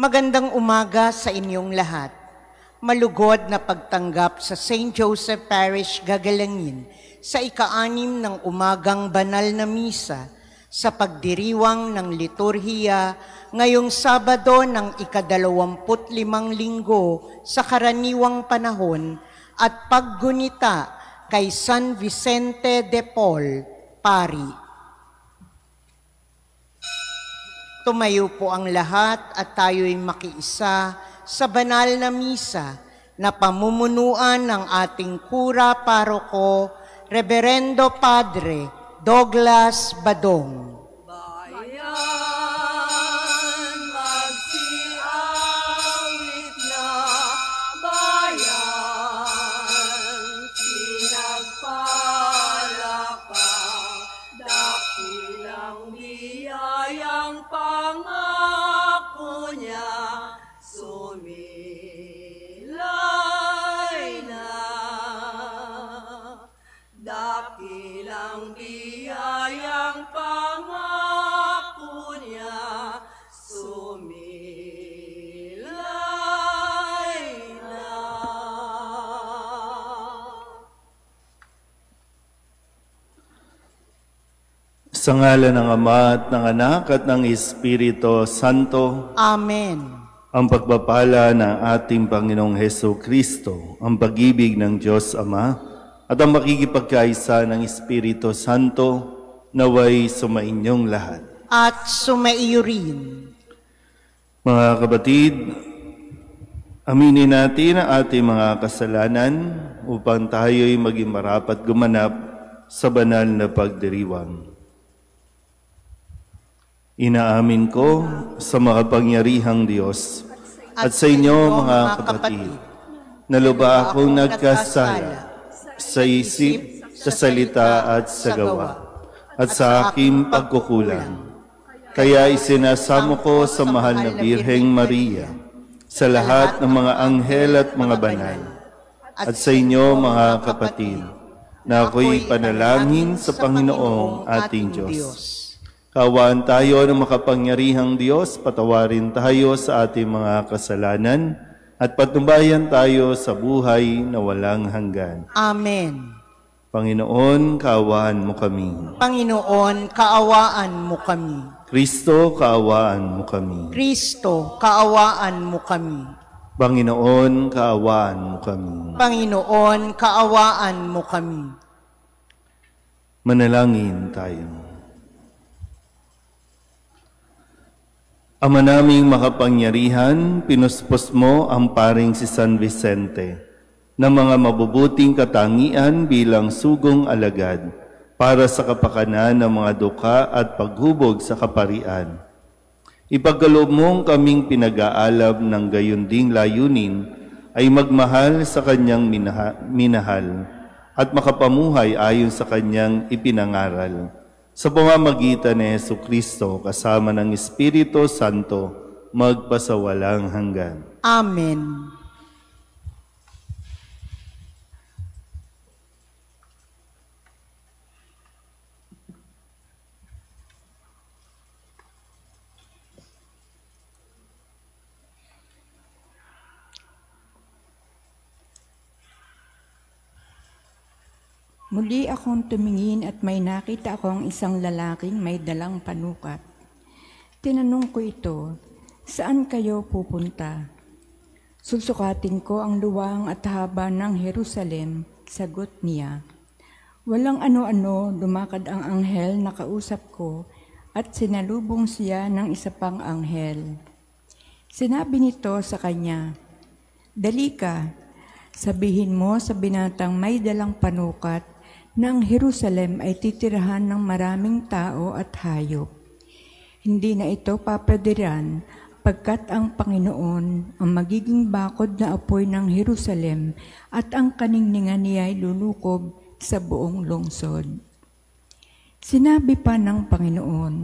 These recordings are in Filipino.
Magandang umaga sa inyong lahat. Malugod na pagtanggap sa St. Joseph Parish Gagalangin sa ika-6 ng umagang banal na misa sa pagdiriwang ng liturhiya ngayong Sabado ng ika-25 linggo sa karaniwang panahon at paggunita kay San Vicente de Paul, Pari. Tumayo po ang lahat at tayo'y makiisa sa banal na misa na pamumunuan ng ating kura paroko, Reverendo Padre Douglas Badong. Sa ngalan ng Ama at ng Anak at ng Espiritu Santo. Amen. Ang pagpapala ng ating Panginoong Heso Kristo, ang pag-ibig ng Diyos Ama, at ang makikipagkaisa ng Espiritu Santo naway sumainyong lahat. At sumaiyo rin. Mga kapatid, aminin natin ang ating mga kasalanan upang tayo'y maging marapat gumanap sa banal na pagdiriwang. Inaamin ko sa makapangyarihang Diyos at sa inyo mga kapatid, na lubha akong nagkasala sa isip, sa salita at sa gawa, at sa aking pagkukulang. Kaya isinasamo ko sa mahal na Birheng Maria, sa lahat ng mga anghel at mga banal, at sa inyo mga kapatid, na ako'y panalangin sa Panginoong ating Diyos. Kaawaan tayo ng makapangyarihang Diyos, patawarin tayo sa ating mga kasalanan, at patnubayan tayo sa buhay na walang hanggan. Amen. Panginoon, kaawaan mo kami. Panginoon, kaawaan mo kami. Kristo, kaawaan mo kami. Kristo, kaawaan mo kami. Panginoon, kaawaan mo kami. Panginoon, kaawaan mo kami. Manalangin tayo. Ama naming makapangyarihan, pinuspos mo ang paring si San Vicente na mga mabubuting katangian bilang sugong alagad para sa kapakanan ng mga duka at paghubog sa kaparian. Ipagkaloob mong kaming pinag-aalab ng gayon ding layunin ay magmahal sa kanyang minahal at makapamuhay ayon sa kanyang ipinangaral. Sa pamamagitan ni Jesucristo kasama ng Espiritu Santo, magpasawalang hanggan. Amen. Muli akong tumingin at may nakita akong isang lalaking may dalang panukat. Tinanong ko ito, saan kayo pupunta? Susukatin ko ang luwang at haba ng Jerusalem, sagot niya. Walang ano-ano, lumakad ang anghel na kausap ko at sinalubong siya ng isa pang anghel. Sinabi nito sa kanya, dali ka, sabihin mo sa binatang may dalang panukat na ang Jerusalem ay titirahan ng maraming tao at hayop. Hindi na ito papadiran pagkat ang Panginoon ang magiging bakod na apoy ng Jerusalem at ang kaningningan niya ay lulukob sa buong lungsod. Sinabi pa ng Panginoon,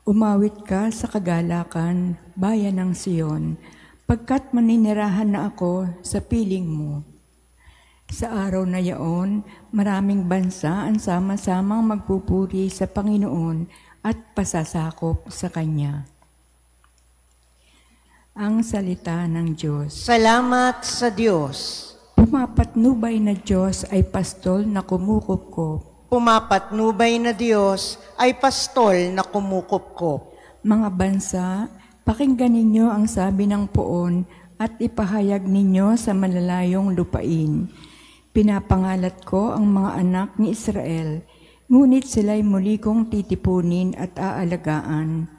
umawit ka sa kagalakan, bayan ng Sion, pagkat maninirahan na ako sa piling mo. Sa araw na yaon, maraming bansa ang sama-samang magpupuri sa Panginoon at pasasakop sa Kanya. Ang salita ng Diyos. Salamat sa Diyos. Pumapatnubay na Diyos ay pastol na kumukupkop. Pumapatnubay na Diyos ay pastol na kumukupkop. Mga bansa, pakinggan ninyo ang sabi ng poon at ipahayag ninyo sa malalayong lupain. Pinapangalat ko ang mga anak ni Israel, ngunit sila'y muli kong titipunin at aalagaan,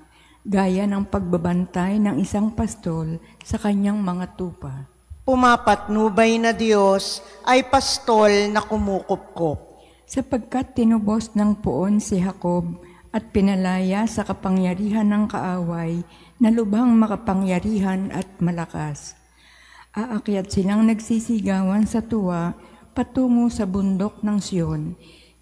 gaya ng pagbabantay ng isang pastol sa kanyang mga tupa. Pumapatnubay na Diyos ay pastol na kumukupkop. Sapagkat tinubos ng poon si Jacob at pinalaya sa kapangyarihan ng kaaway na lubhang makapangyarihan at malakas. Aakyat silang nagsisigawan sa tuwa patungo sa bundok ng Sion,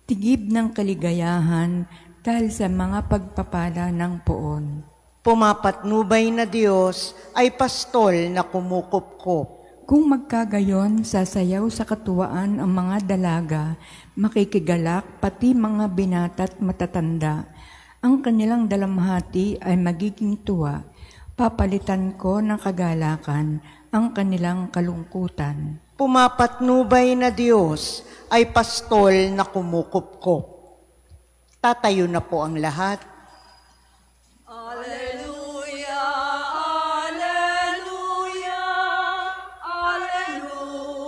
tigib ng kaligayahan dahil sa mga pagpapala ng poon. Pumapatnubay na Diyos ay pastol na kumukupkop. Kung magkagayon, sasayaw sa katuwaan ang mga dalaga, makikigalak pati mga binata't matatanda. Ang kanilang dalamhati ay magiging tuwa. Papalitan ko ng kagalakan ang kanilang kalungkutan. Pumapatnubay na Diyos ay pastol na kumukupkop. Tatayo na po ang lahat. Alleluia, alleluia, alleluia,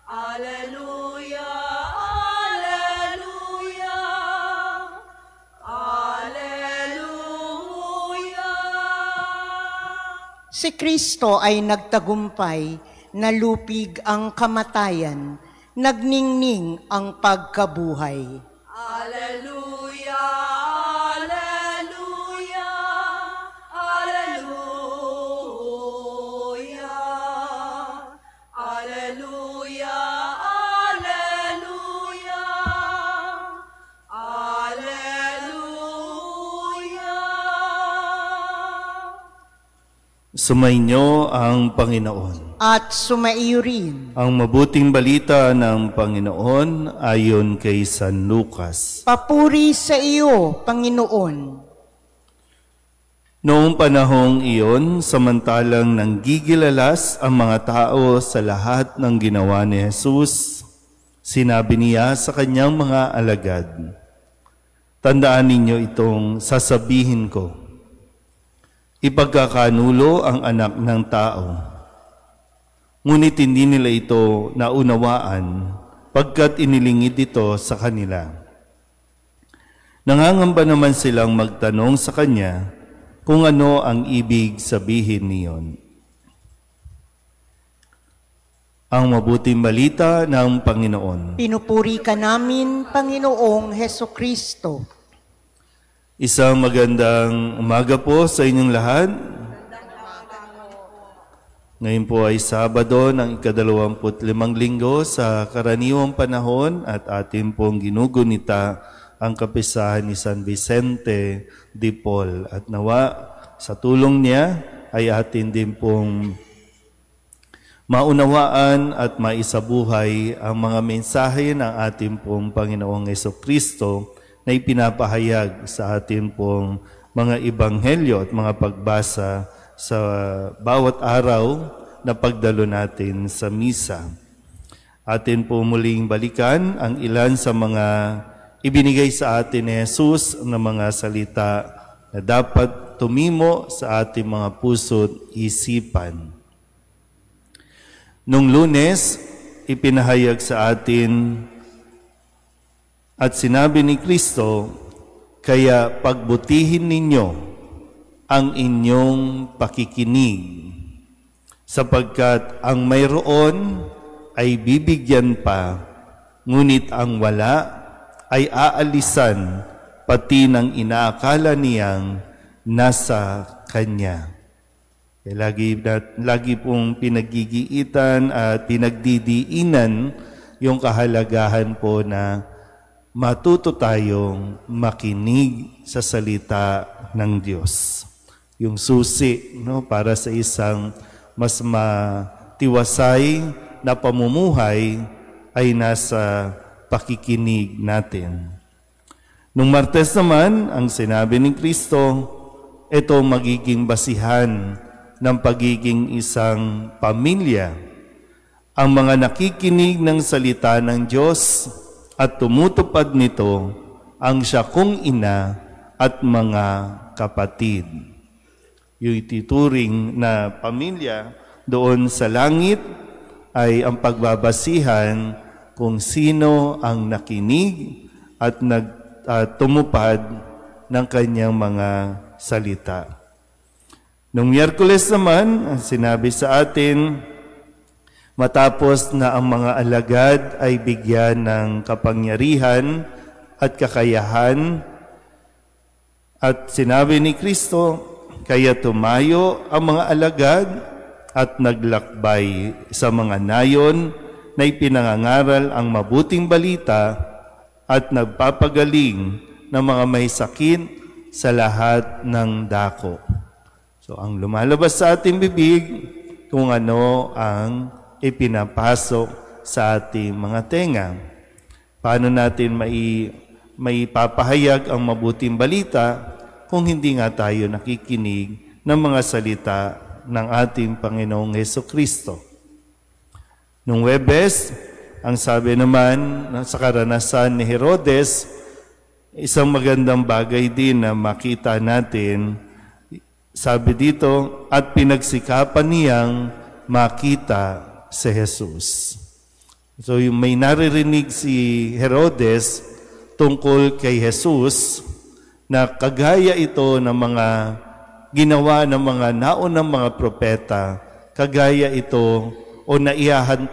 alleluia, alleluia, alleluia. Si Kristo ay nagtagumpay, nalupig ang kamatayan, nagningning ang pagkabuhay. Alleluia, alleluia, alleluia, alleluia, alleluia, alleluia. Sumainyo ang Panginoon. At sumaiyo rin. Ang mabuting balita ng Panginoon ayon kay San Lucas. Papuri sa iyo, Panginoon. Noong panahong iyon, samantalang nanggigilalas ang mga tao sa lahat ng ginawa ni Jesus, sinabi niya sa kanyang mga alagad, "Tandaan ninyo itong sasabihin ko. Ipagkakanulo ang anak ng tao. Ngunit hindi nila ito naunawaan pagkat inilingid ito sa kanila. Nangangamba naman silang magtanong sa kanya kung ano ang ibig sabihin niyon." Ang mabuting balita ng Panginoon. Pinupuri ka namin, Panginoong Hesukristo. Isang magandang umaga po sa inyong lahat. Ngayon po ay Sabado ng ika-25 linggo sa karaniwang panahon at atin pong ginugunita ang kapisahan ni San Vicente de Paul. At nawa sa tulong niya ay atin din pong maunawaan at maisabuhay ang mga mensahe ng ating pong Panginoong Jesucristo na ipinapahayag sa atin pong mga ebanghelyo at mga pagbasa sa bawat araw na pagdalo natin sa misa. Atin po muling balikan ang ilan sa mga ibinigay sa atin ni Jesus na mga salita na dapat tumimo sa ating mga puso't isipan. Nung Lunes, ipinahayag sa atin at sinabi ni Kristo, "Kaya pagbutihin ninyo ang inyong pakikinig, sapagkat ang mayroon ay bibigyan pa, ngunit ang wala ay aalisan pati ng inaakala niyang nasa Kanya." Lagi pong pinagigiitan at pinagdidiinan yung kahalagahan po na matuto tayong makinig sa salita ng Diyos. Yung susi, para sa isang mas matiwasay na pamumuhay ay nasa pakikinig natin. Nung Martes naman, ang sinabi ni Kristo, ito magiging basihan ng pagiging isang pamilya. Ang mga nakikinig ng salita ng Diyos at tumutupad nito ang siya kong ina at mga kapatid. Yung ituturing na pamilya doon sa langit ay ang pagbabasihan kung sino ang nakinig at tumupad ng kanyang mga salita. Noong Miyerkules naman, sinabi sa atin, matapos na ang mga alagad ay bigyan ng kapangyarihan at kakayahan, at sinabi ni Kristo, kaya tumayo ang mga alagad at naglakbay sa mga nayon na ipinangangaral ang mabuting balita at nagpapagaling ng mga may sakit sa lahat ng dako. So ang lumalabas sa ating bibig kung ano ang ipinapasok sa ating mga tenga. Paano natin maipapahayag ang mabuting balita kung hindi nga tayo nakikinig ng mga salita ng ating Panginoong Hesukristo? Nung Huwebes, ang sabi naman sa karanasan ni Herodes, isang magandang bagay din na makita natin, sabi dito, at pinagsikapan niyang makita si Jesus. So yung may naririnig si Herodes tungkol kay Jesus na kagaya ito ng mga ginawa ng mga naunang mga propeta, kagaya ito o naihahalin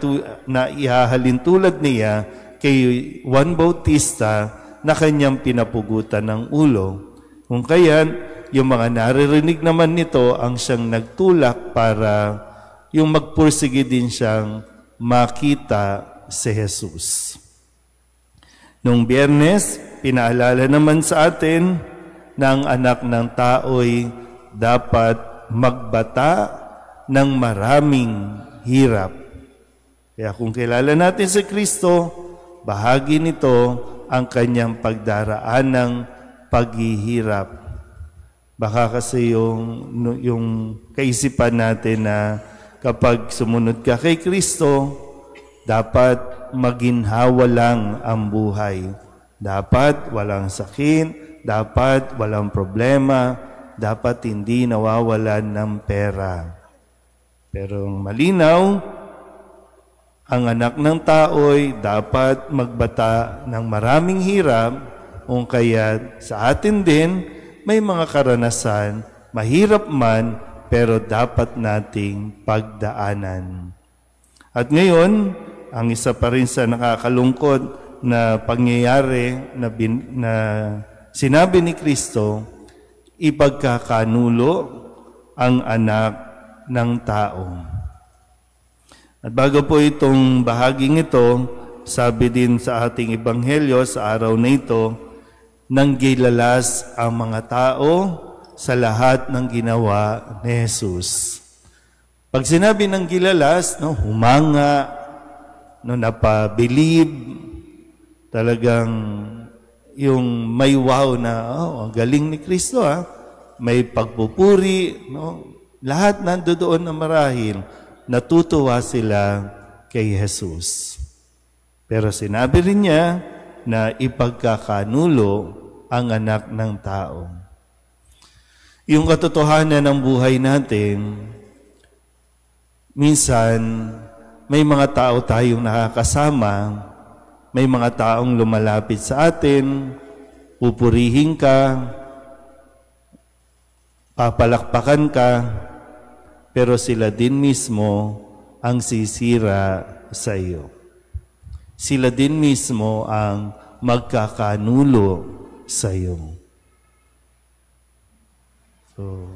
tulad niya kay Juan Bautista na kanyang pinapugutan ng ulo. Kung kaya, yung mga naririnig naman nito ang siyang nagtulak para yung magpursige din siyang makita si Jesus. Noong Biyernes, pinaalala naman sa atin na ang anak ng tao'y dapat magbata ng maraming hirap. Kaya kung kilala natin si Kristo, bahagi nito ang kanyang pagdaraan ng paghihirap. Baka kasi yung kaisipan natin na kapag sumunod ka kay Kristo, dapat maginhawa lang ang buhay. Dapat walang sakit, dapat walang problema, dapat hindi nawawalan ng pera. Pero malinaw, ang anak ng tao'y dapat magbata ng maraming hirap, kung kaya sa atin din may mga karanasan, mahirap man, pero dapat nating pagdaanan. At ngayon, ang isa pa rin sa nakakalungkot na pangyayari na sinabi ni Kristo, ipagkakanulo ang anak ng tao. At bago po itong bahaging ito, sabi din sa ating ebanghelyo sa araw na ito, nanggilalas ang mga tao sa lahat ng ginawa ni Jesus. Pag sinabi ng gilalas, humanga, napabilib, talagang yung may wow na, ang galing ni Kristo, may pagpupuri, lahat nandoon na marahil, natutuwa sila kay Jesus. Pero sinabi rin niya na ipagkakanulo ang anak ng tao. Yung katotohanan ng buhay natin, minsan may mga tao tayong nakakasama, may mga taong lumalapit sa atin, pupurihin ka, papalakpakan ka, pero sila din mismo ang sisira sa iyo. Sila din mismo ang magkakanulo sa iyo. So,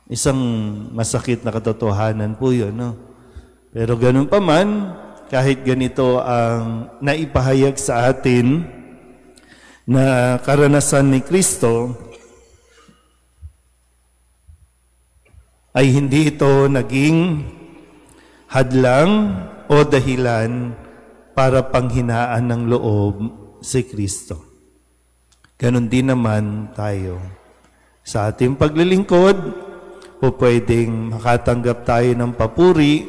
isang masakit na katotohanan po yun, no? Pero ganun pa man, kahit ganito ang naipahayag sa atin na karanasan ni Kristo, ay hindi ito naging hadlang o dahilan para panghinaan ng loob si Kristo. Ganon din naman tayo. Sa ating paglilingkod, o pwedeng makatanggap tayo ng papuri,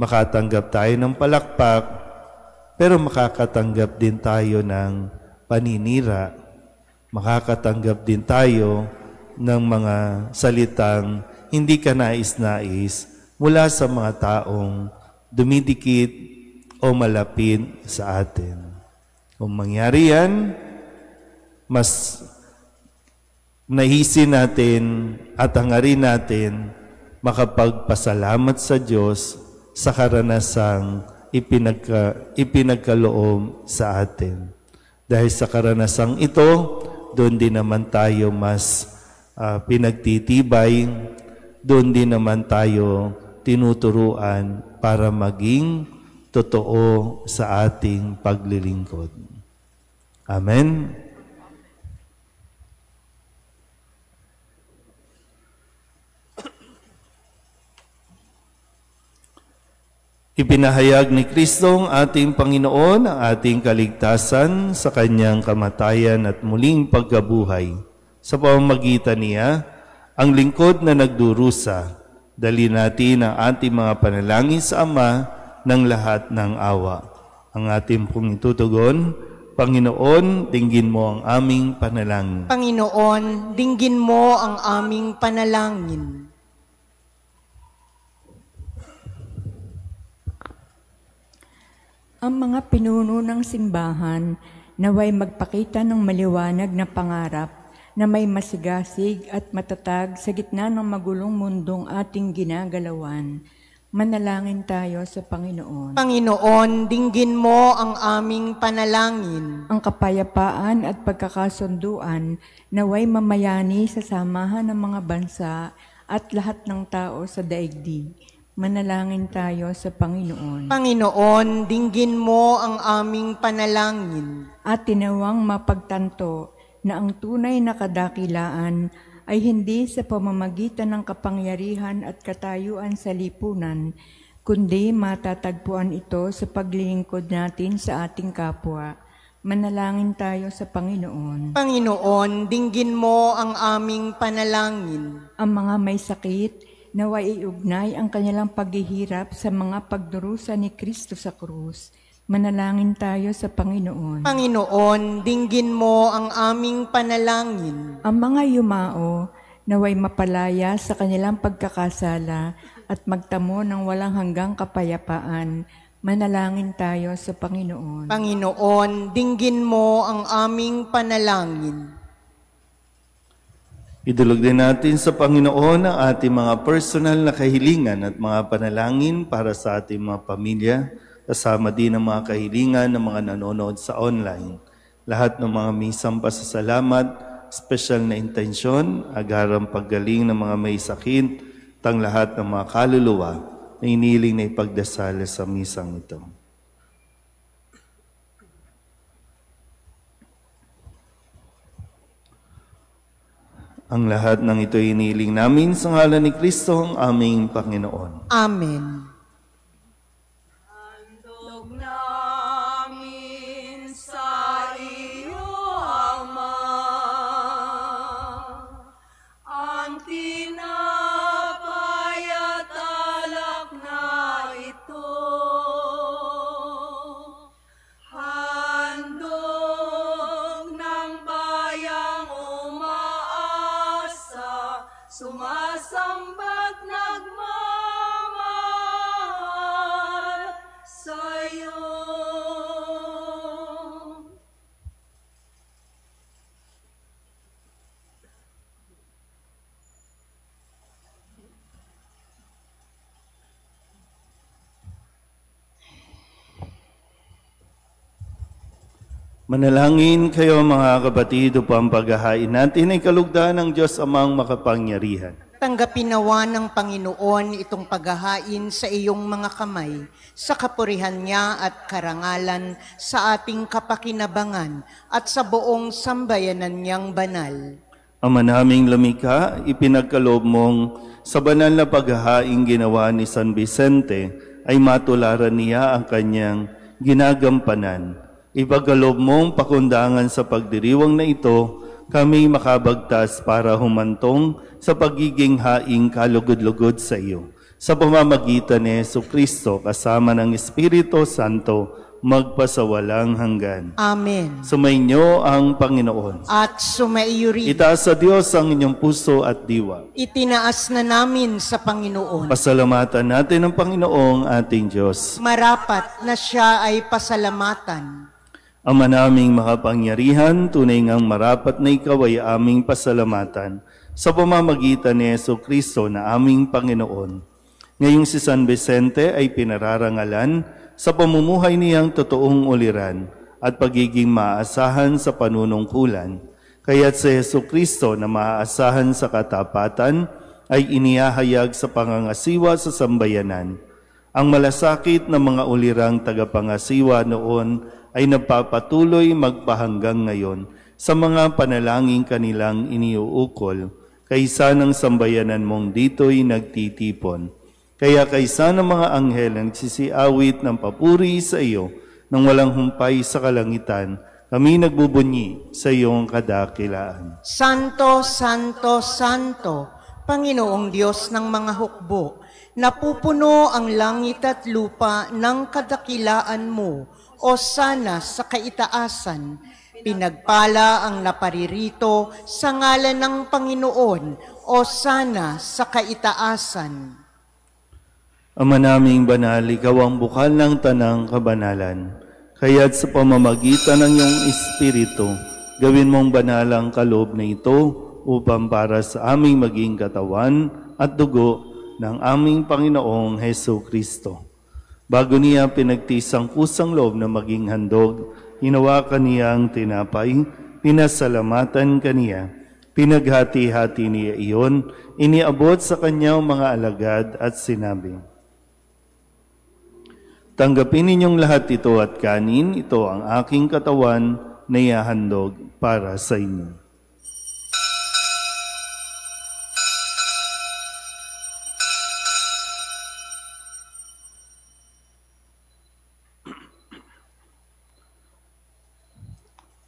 makatanggap tayo ng palakpak, pero makakatanggap din tayo ng paninira, makakatanggap din tayo ng mga salitang hindi ka nais-nais mula sa mga taong dumidikit o malapit sa atin. Kung mangyari yan, mas nahisin natin at hangarin natin makapagpasalamat sa Diyos sa karanasang ipinagkaloob sa atin. Dahil sa karanasang ito, doon din naman tayo mas pinagtitibay, doon din naman tayo tinuturuan para maging totoo sa ating paglilingkod. Amen. Ipinahayag ni Kristo ang ating Panginoon ang ating kaligtasan sa kanyang kamatayan at muling pagkabuhay. Sa pamamagitan niya, ang lingkod na nagdurusa, dali natin ang ating mga panalangin sa Ama ng lahat ng awa. Ang ating pong itutugon, Panginoon, dinggin mo ang aming panalangin. Panginoon, dinggin mo ang aming panalangin. Ang mga pinuno ng simbahan naway magpakita ng maliwanag na pangarap na may masigasig at matatag sa gitna ng magulong mundong ating ginagalawan. Manalangin tayo sa Panginoon. Panginoon, dinggin mo ang aming panalangin. Ang kapayapaan at pagkakasunduan naway mamayani sa samahan ng mga bansa at lahat ng tao sa daigdig. Manalangin tayo sa Panginoon. Panginoon, dinggin mo ang aming panalangin. At tinawang mapagtanto na ang tunay na kadakilaan ay hindi sa pamamagitan ng kapangyarihan at katayuan sa lipunan, kundi matatagpuan ito sa paglilingkod natin sa ating kapwa. Manalangin tayo sa Panginoon. Panginoon, dinggin mo ang aming panalangin. Ang mga may sakit, naway iugnay ang kanilang paghihirap sa mga pagdurusa ni Kristo sa krus. Manalangin tayo sa Panginoon. Panginoon, dinggin mo ang aming panalangin. Ang mga yumao, naway mapalaya sa kanilang pagkakasala at magtamo ng walang hanggang kapayapaan. Manalangin tayo sa Panginoon. Panginoon, dinggin mo ang aming panalangin. Idulog din natin sa Panginoon ang ating mga personal na kahilingan at mga panalangin para sa ating mga pamilya, kasama din ang mga kahilingan ng mga nanonood sa online. Lahat ng mga misang pasasalamat, special na intensyon, agarang paggaling ng mga may sakit, tang lahat ng mga kaluluwa na iniling na ipagdasal sa misang ito. Ang lahat ng ito iniling namin sa ngalan ni Kristo, ang aming Panginoon. Amen. Handog namin sa iyo, Ama, ang tinapay at alak na ito. Handog ng bayang sumasamba't nagmamahal sa'yo. Manalangin kayo mga kapatid upang paghahain natin ay kalugdan ng Diyos Amang makapangyarihan. Tanggapin nawa ng Panginoon itong paghahain sa iyong mga kamay, sa kapurihan niya at karangalan sa ating kapakinabangan at sa buong sambayanan niyang banal. Ama naming lumikha, ipinagkaloob mong sa banal na paghahain ginawa ni San Vicente ay matularan niya ang kanyang ginagampanan. Ipagkaloob mong pakundangan sa pagdiriwang na ito, kami makabagtas para humantong sa pagiging haing kalugod-lugod sa iyo. Sa pamamagitan ni Jesucristo kasama ng Espiritu Santo, magpasawalang hanggan. Amen. Sumainyo ang Panginoon. At sumaiyo rin. Itaas sa Diyos ang inyong puso at diwa. Itinaas na namin sa Panginoon. Pasalamatan natin ang Panginoong ating Diyos. Marapat na siya ay pasalamatan. Ama naming makapangyarihan, tunay ngang marapat na ikaw ay aming pasalamatan sa pamamagitan ni Jesucristo na aming Panginoon. Ngayong si San Vicente ay pinararangalan sa pamumuhay niyang totoong uliran at pagiging maaasahan sa panunungkulan. Kaya't si Jesucristo na maaasahan sa katapatan ay inihahayag sa pangangasiwa sa sambayanan. Ang malasakit na mga ulirang tagapangasiwa noon ay nagpapatuloy magpahanggang ngayon sa mga panalangin kanilang iniuukol, kaysa ng sambayanan mong dito'y nagtitipon. Kaya kaysa ng mga anghel na nagsisiawit ng papuri sa iyo nang walang humpay sa kalangitan, kami nagbubunyi sa iyong kadakilaan. Santo, Santo, Santo, Panginoong Diyos ng mga hukbo, napupuno ang langit at lupa ng kadakilaan mo, o sana sa kaitaasan. Pinagpala ang naparirito sa ngalan ng Panginoon, o sana sa kaitaasan. Ama naming banal, ikaw ang bukal ng tanang kabanalan. Kaya't sa pamamagitan ng iyong Espiritu, gawin mong banal ang kaloob na ito upang para sa aming maging katawan at dugo ng aming Panginoong Jesucristo. Bago niya pinagtisang kusang loob na maging handog, hinawakan niya ang tinapay, pinasalamatan kaniya, pinaghati-hati niya iyon, iniabot sa kanyang mga alagad at sinabi, tanggapin ninyong lahat ito at kanin, ito ang aking katawan na ihahandog para sa inyo.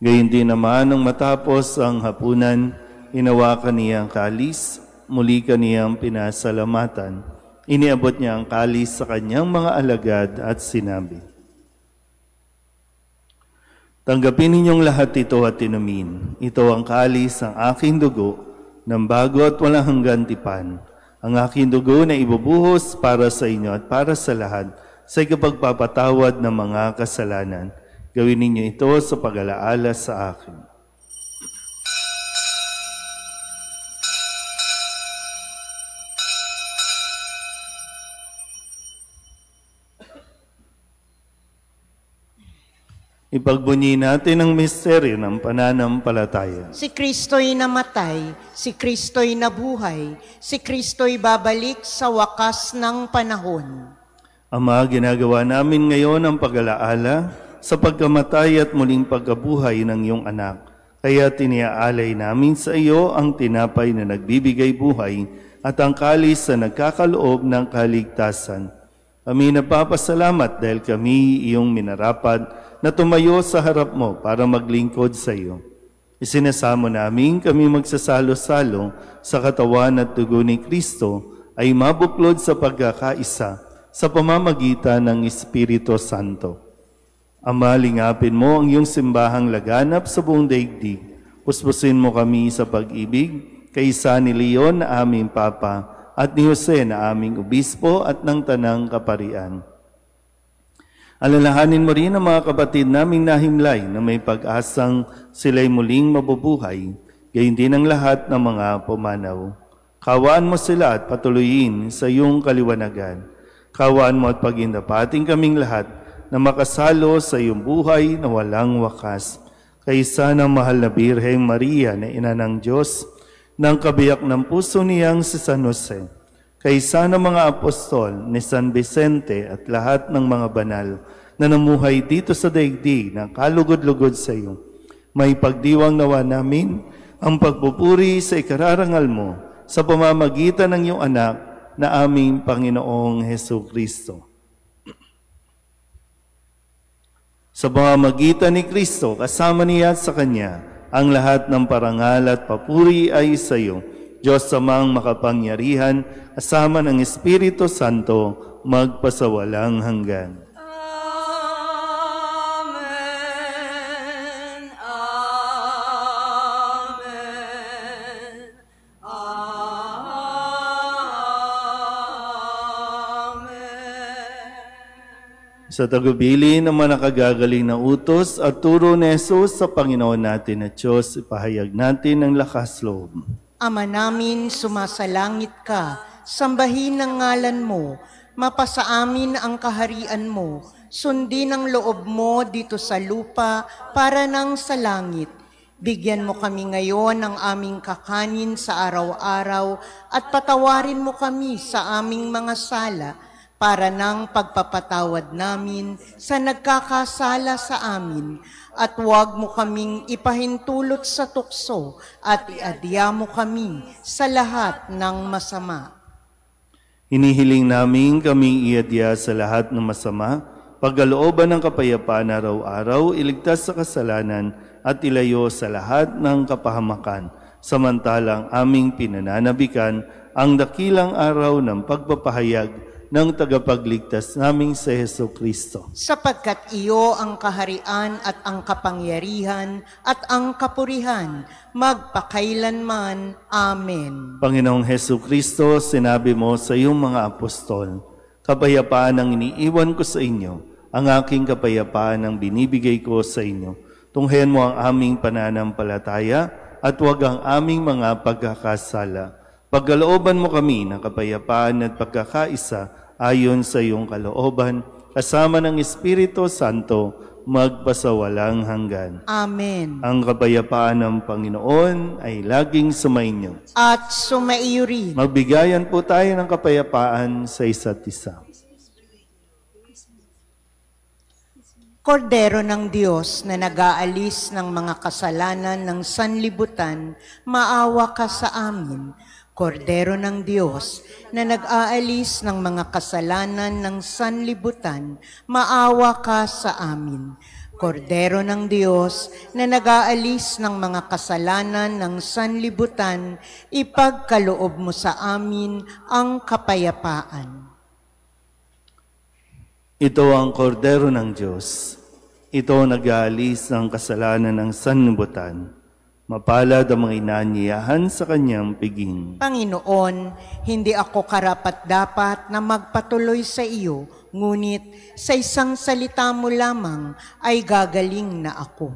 Gayun din naman, nung matapos ang hapunan, hinawakan niya ang kalis, muli kaniyang pinasalamatan. Iniabot niya ang kalis sa kanyang mga alagad at sinabi, tanggapin ninyong lahat ito at inumin. Ito ang kalis ng aking dugo, ng bago at walang hanggan tipan. Ang aking dugo na ibubuhos para sa inyo at para sa lahat sa ikapagpapatawad ng mga kasalanan. Gawin ninyo ito sa pag-alaala sa akin. Ipagbunyi natin ang misteryo ng pananampalataya. Si Kristo'y namatay, si Kristo'y nabuhay, si Kristo'y babalik sa wakas ng panahon. Ama, ginagawa namin ngayon ang pag-alaala sa pagkamatay at muling pagkabuhay ng iyong anak. Kaya tiniaalay namin sa iyo ang tinapay na nagbibigay buhay at ang kalis na nagkakaloob ng kaligtasan. Kami napapasalamat dahil kami iyong minarapat na tumayo sa harap mo para maglingkod sa iyo. Isinasamo namin kami magsasalo-salo sa katawan at dugo ni Kristo ay mabuklod sa pagkakaisa sa pamamagitan ng Espiritu Santo. Ama, lingapin mo ang iyong simbahang laganap sa buong daigdig. Puspusin mo kami sa pag-ibig kay San Leon na aming Papa at ni Jose na aming Obispo at ng Tanang Kaparian. Alalahanin mo rin ang mga kapatid naming nahimlay na may pag-asang sila'y muling mabubuhay, gayon din ang lahat ng mga pumanaw. Kawaan mo sila at patuloyin sa iyong kaliwanagan. Kawaan mo at pagindapating kaming lahat na makasalo sa iyong buhay na walang wakas. Kaysa ng mahal na Birheng Maria na ina ng Diyos, ng kabiyak ng puso niyang si San Jose, kaysa ng mga apostol ni San Vicente at lahat ng mga banal na namuhay dito sa daigdig na kalugod-lugod sa iyo, may pagdiwang nawa namin ang pagpupuri sa ikararangal mo sa pamamagitan ng iyong anak na aming Panginoong Jesucristo. Sa pamamagitan ni Kristo, kasama niya at sa Kanya, Ang lahat ng parangal at papuri ay sa iyo, Diyos Amang makapangyarihan, kasama ng Espiritu Santo, magpasawalang hanggan. Amen. Amen. Amen. Sa tagubili ng mga nakagagaling na utos at turo ni Jesus sa Panginoon natin at Diyos, ipahayag natin ang lakas loob. Ama namin, sumasalangit ka, sambahin ang ngalan mo, mapasa amin ang kaharian mo, sundin ang loob mo dito sa lupa para nang sa langit. Bigyan mo kami ngayon ng aming kakanin sa araw-araw at patawarin mo kami sa aming mga sala para nang pagpapatawad namin sa nagkakasala sa amin. At huwag mo kaming ipahintulot sa tukso at iadya mo kami sa lahat ng masama. Hinihiling namin kaming iadya sa lahat ng masama, pagkalooban ng kapayapaan araw-araw, iligtas sa kasalanan at ilayo sa lahat ng kapahamakan, samantalang aming pinananabikan ang dakilang araw ng pagpapahayag ng tagapagligtas naming si Jesucristo. Sapagkat iyo ang kaharian at ang kapangyarihan at ang kapurihan, magpakailanman. Amen. Panginoong Jesucristo, sinabi mo sa iyong mga apostol, kapayapaan ang iniiwan ko sa inyo, ang aking kapayapaan ang binibigay ko sa inyo. Tunghayan mo ang aming pananampalataya at huwag ang aming mga pagkakasala. Pagkalooban mo kami ng kapayapaan at pagkakaisa ayon sa iyong kalooban, kasama ng Espiritu Santo, magpasawalang hanggan. Amen. Ang kapayapaan ng Panginoon ay laging sumainyo. At sumaiyo rin. Magbigayan po tayo ng kapayapaan sa isa't isa. Kordero ng Diyos na nag-aalis ng mga kasalanan ng sanlibutan, maawa ka sa amin. Kordero ng Diyos na nag-aalis ng mga kasalanan ng sanlibutan, maawa ka sa amin. Kordero ng Diyos na nag-aalis ng mga kasalanan ng sanlibutan, ipagkaloob mo sa amin ang kapayapaan. Ito ang kordero ng Diyos. Ito nag-aalis ng kasalanan ng sanlibutan. Mapalad ang mga inanyayahan sa kanyang piging. Panginoon, hindi ako karapat-dapat na magpatuloy sa iyo, ngunit sa isang salita mo lamang ay gagaling na ako.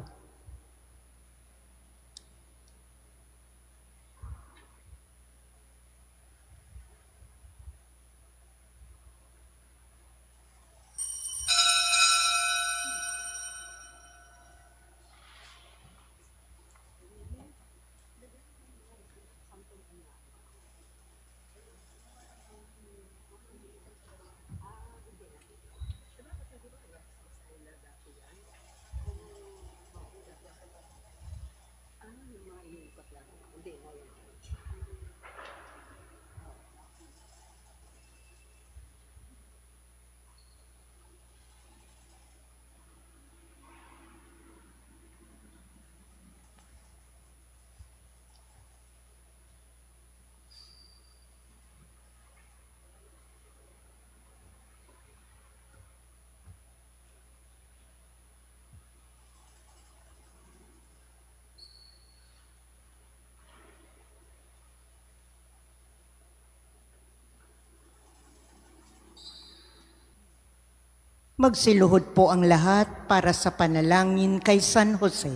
Magsiluhod po ang lahat para sa panalangin kay San Jose.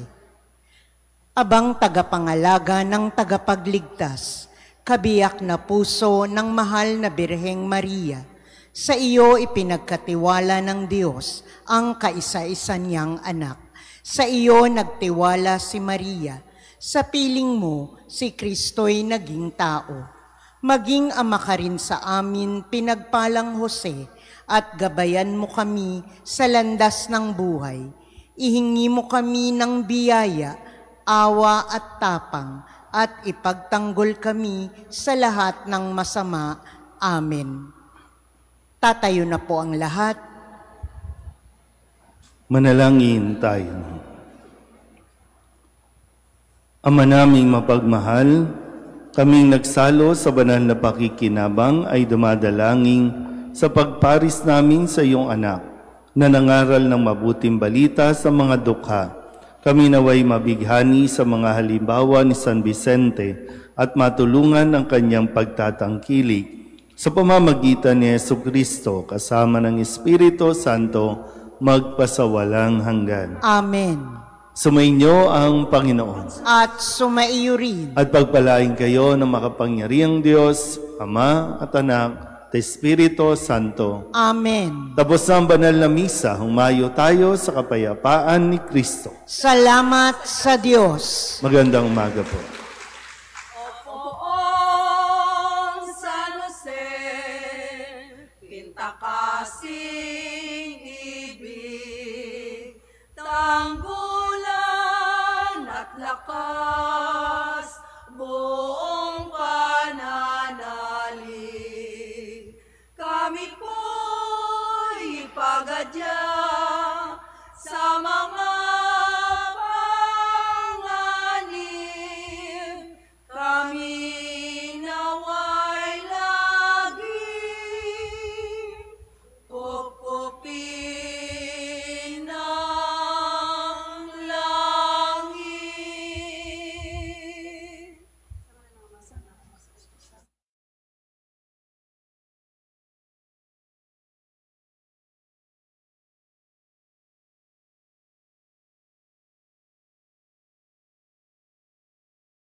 Abang tagapangalaga ng tagapagligtas, kabiyak na puso ng mahal na Birheng Maria, sa iyo ipinagkatiwala ng Diyos ang kaisa-isa niyang anak. Sa iyo nagtiwala si Maria, sa piling mo si Kristo'y naging tao. Maging ama ka rin sa amin, pinagpalang Jose, at gabayan mo kami sa landas ng buhay. Ihingi mo kami ng biyaya, awa at tapang, at ipagtanggol kami sa lahat ng masama. Amen. Tatayo na po ang lahat. Manalangin tayo. Ama naming mapagmahal, kaming nagsalo sa banal na pakikinabang ay dumadalangin sa pagparis namin sa iyong anak na nangaral ng mabuting balita sa mga dukha. Kami naway mabighani sa mga halimbawa ni San Vicente at matulungan ang kanyang pagtatangkilik sa pamamagitan ni Jesucristo kasama ng Espiritu Santo magpasawalang hanggan. Amen. Sumainyo ang Panginoon. At sumaiyo rin. At pagpalain kayo ng makapangyarihang Diyos, Ama at Anak, at Espiritu Santo. Amen. Tapos na ang banal na misa, humayo tayo sa kapayapaan ni Kristo. Salamat sa Diyos. Magandang umaga po.